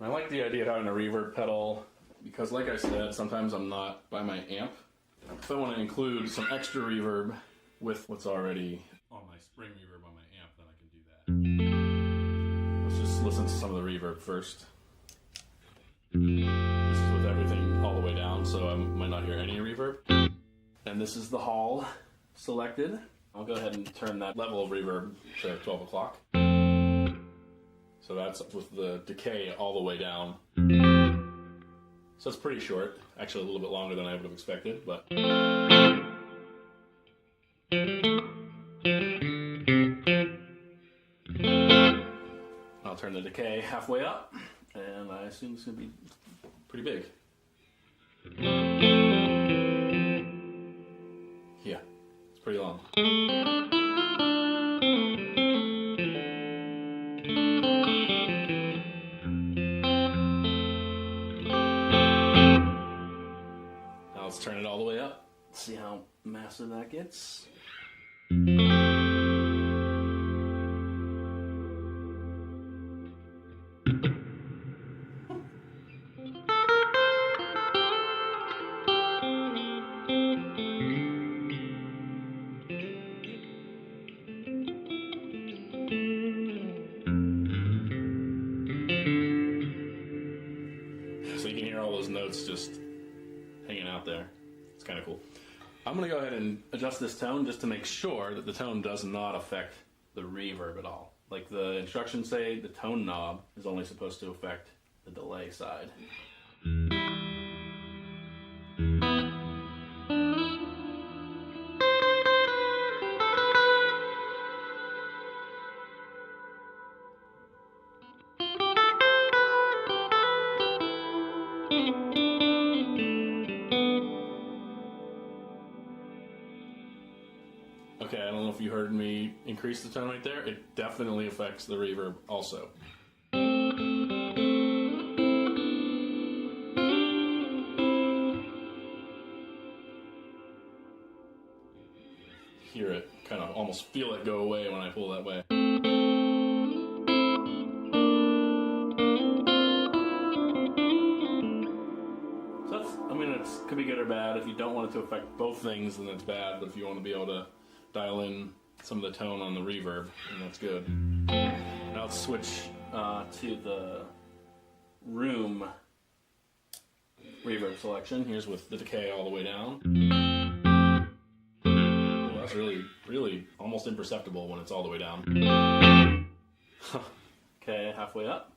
I like the idea of having a reverb pedal because, like I said, sometimes I'm not by my amp. If I want to include some extra reverb with what's already on my spring reverb on my amp, then I can do that. Let's just listen to some of the reverb first. This is with everything all the way down, so I might not hear any reverb. And this is the hall selected. I'll go ahead and turn that level of reverb to 12 o'clock. So that's with the decay all the way down. So it's pretty short, actually a little bit longer than I would have expected, but. I'll turn the decay halfway up, and I assume it's going to be pretty big. Yeah, it's pretty long. Now let's turn it all the way up. See how massive that gets. So you can hear all those notes just hanging out there. It's kind of cool. I'm going to go ahead and adjust this tone just to make sure that the tone does not affect the reverb at all. Like the instructions say, the tone knob is only supposed to affect the delay side. Okay, I don't know if you heard me increase the tone right there. It definitely affects the reverb also. Hear it, kind of almost feel it go away when I pull that way. So that's, I mean, it could be good or bad. If you don't want it to affect both things, then it's bad. But if you want to be able to dial in some of the tone on the reverb, then that's good. Now let's switch to the room reverb selection. Here's with the decay all the way down. Oh, that's really almost imperceptible when it's all the way down. Okay, halfway up.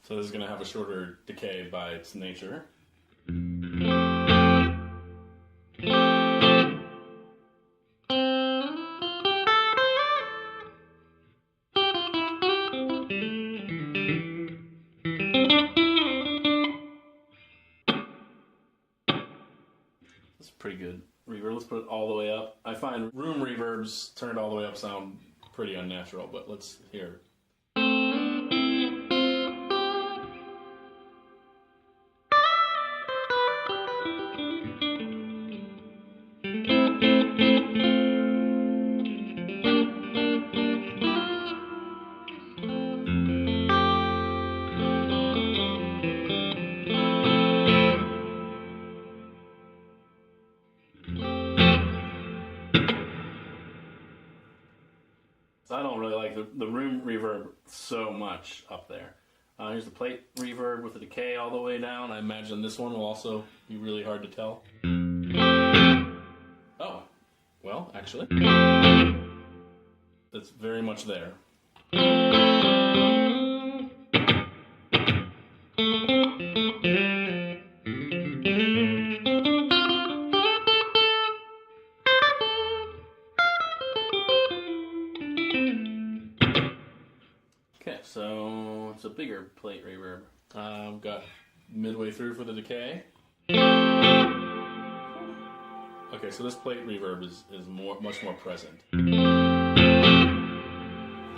So this is going to have a shorter decay by its nature. That's pretty good reverb. Let's put it all the way up. I find room reverbs turned all the way up sound pretty unnatural, but let's hear it. So I don't really like the room reverb so much up there. Here's the plate reverb with the decay all the way down. I imagine this one will also be really hard to tell. Oh, well, actually, it's very much there. Okay, so it's a bigger plate reverb. I've got midway through for the decay. Okay, so this plate reverb is much more present than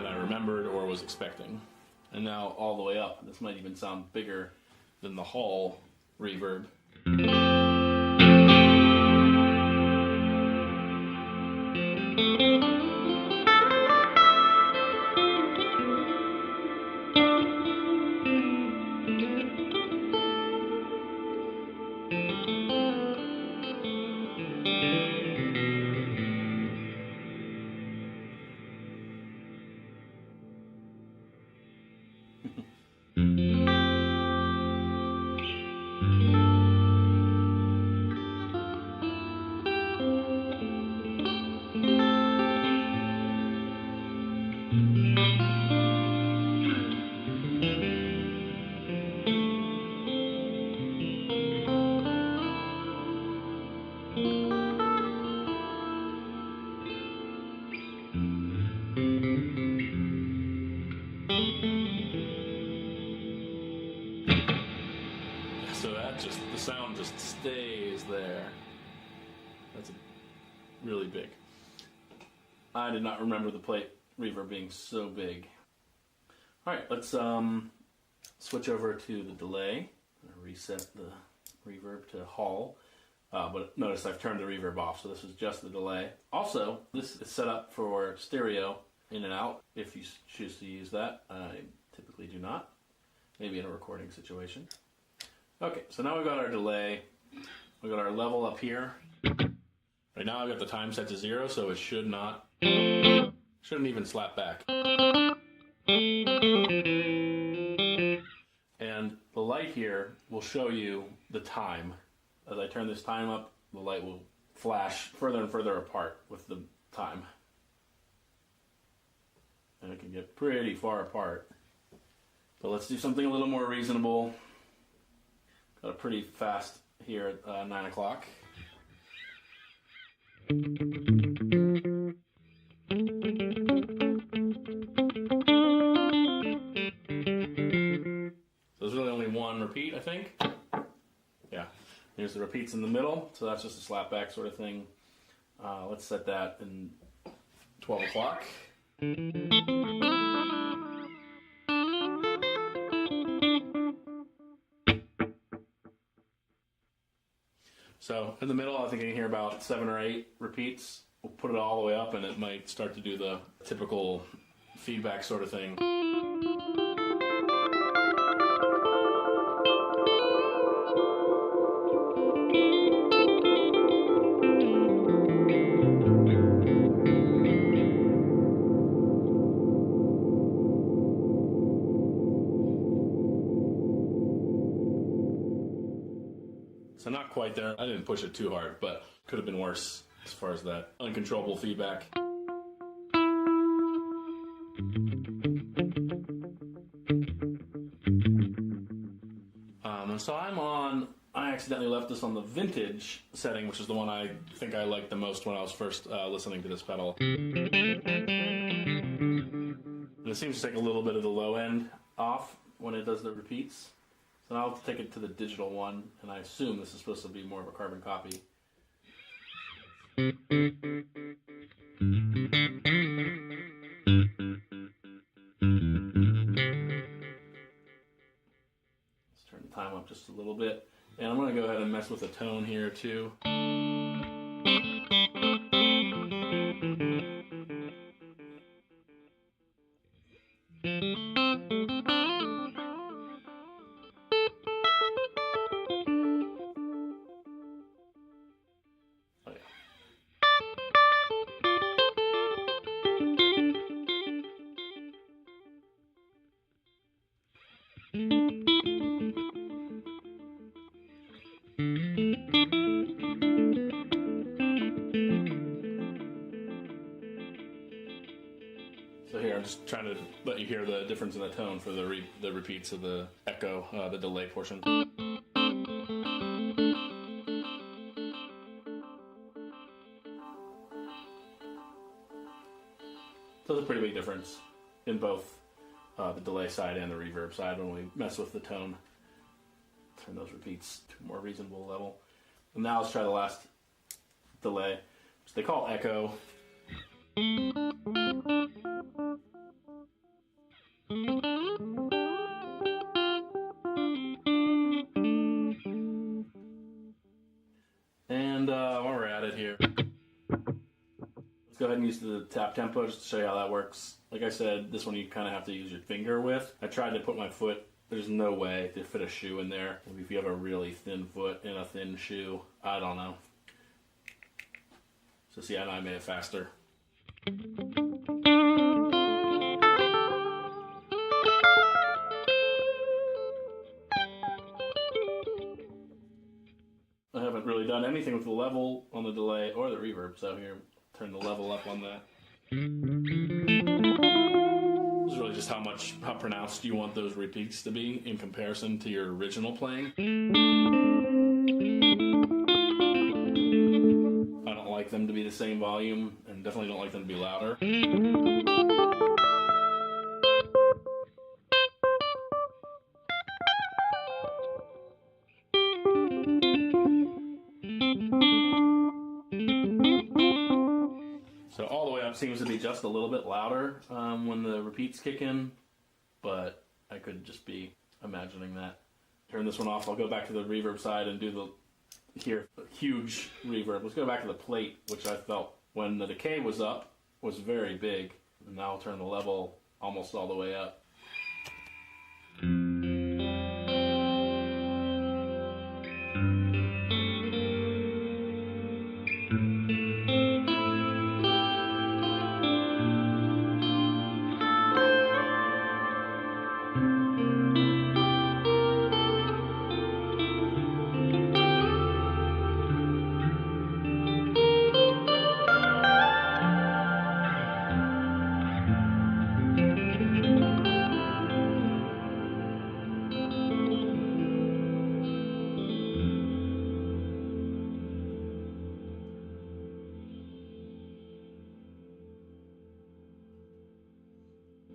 I remembered or was expecting. And now all the way up. This might even sound bigger than the hall reverb. So the sound just stays there. That's really big. I did not remember the plate reverb being so big. All right, let's switch over to the delay. Reset the reverb to Hall. But notice I've turned the reverb off, so this is just the delay. Also, this is set up for stereo in and out if you choose to use that. I typically do not. Maybe in a recording situation. Okay, so now we've got our delay. We've got our level up here. Right now I've got the time set to 0, so it shouldn't even slap back. And the light here will show you the time. As I turn this time up, the light will flash further and further apart with the time. And it can get pretty far apart. But let's do something a little more reasonable. Got it pretty fast here at 9 o'clock. So there's really only one repeat, I think. Yeah, here's the repeats in the middle, so that's just a slapback sort of thing. Let's set that in 12 o'clock. So in the middle, I think I can hear about 7 or 8 repeats. We'll put it all the way up and it might start to do the typical feedback sort of thing. So not quite there. I didn't push it too hard, but could have been worse as far as that uncontrollable feedback. So I accidentally left this on the vintage setting, which is the one I think I liked the most when I was first listening to this pedal. And it seems to take a little bit of the low end off when it does the repeats. So now I'll take it to the digital one, and I assume this is supposed to be more of a carbon copy. Let's turn the time up just a little bit. And I'm going to go ahead and mess with the tone here too. So here, I'm just trying to let you hear the difference in the tone for the repeats of the echo, the delay portion. So there's a pretty big difference in both the delay side and the reverb side when we mess with the tone. Turn those repeats to a more reasonable level. And now let's try the last delay, which they call echo. And while we're at it here, let's go ahead and use the tap tempo just to show you how that works. Like I said, this one you kind of have to use your finger with. I tried to put my foot, there's no way to fit a shoe in there. Maybe if you have a really thin foot and a thin shoe, I don't know. So see, I made it faster. haven't really done anything with the level on the delay or the reverb, so here, turn the level up on that. This is really just how pronounced you want those repeats to be in comparison to your original playing. I don't like them to be the same volume, and definitely don't like them to be louder. So all the way up seems to be just a little bit louder when the repeats kick in, but I could just be imagining that. Turn this one off. I'll go back to the reverb side and do the huge reverb. Let's go back to the plate, which I felt when the decay was up was very big. And now I'll turn the level almost all the way up.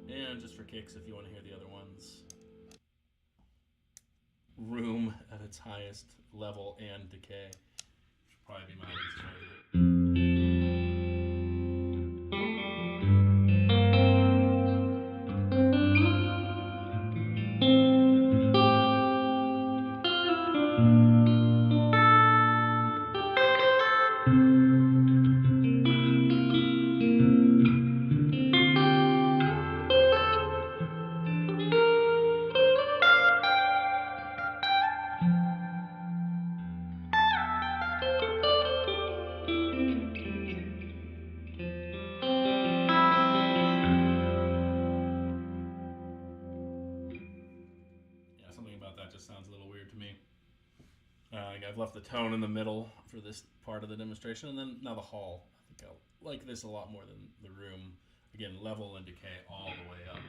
And just for kicks, if you want to hear the other ones. Room at its highest level and decay. Should probably be my least favorite. That just sounds a little weird to me. I've left the tone in the middle for this part of the demonstration, and then now the hall. I think I'll like this a lot more than the room. Again, level and decay all the way up.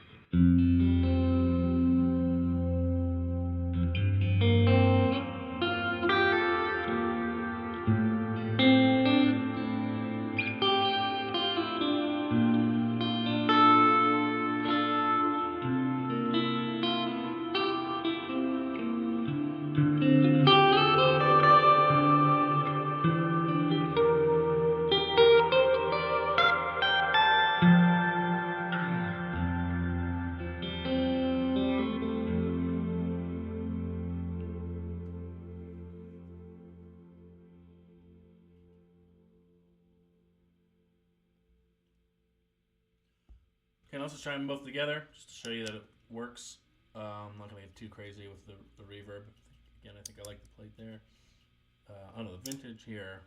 Okay, let's just try them both together, just to show you that it works. I'm not going to get too crazy with the reverb. Again, I think I like the plate there. Onto the vintage here.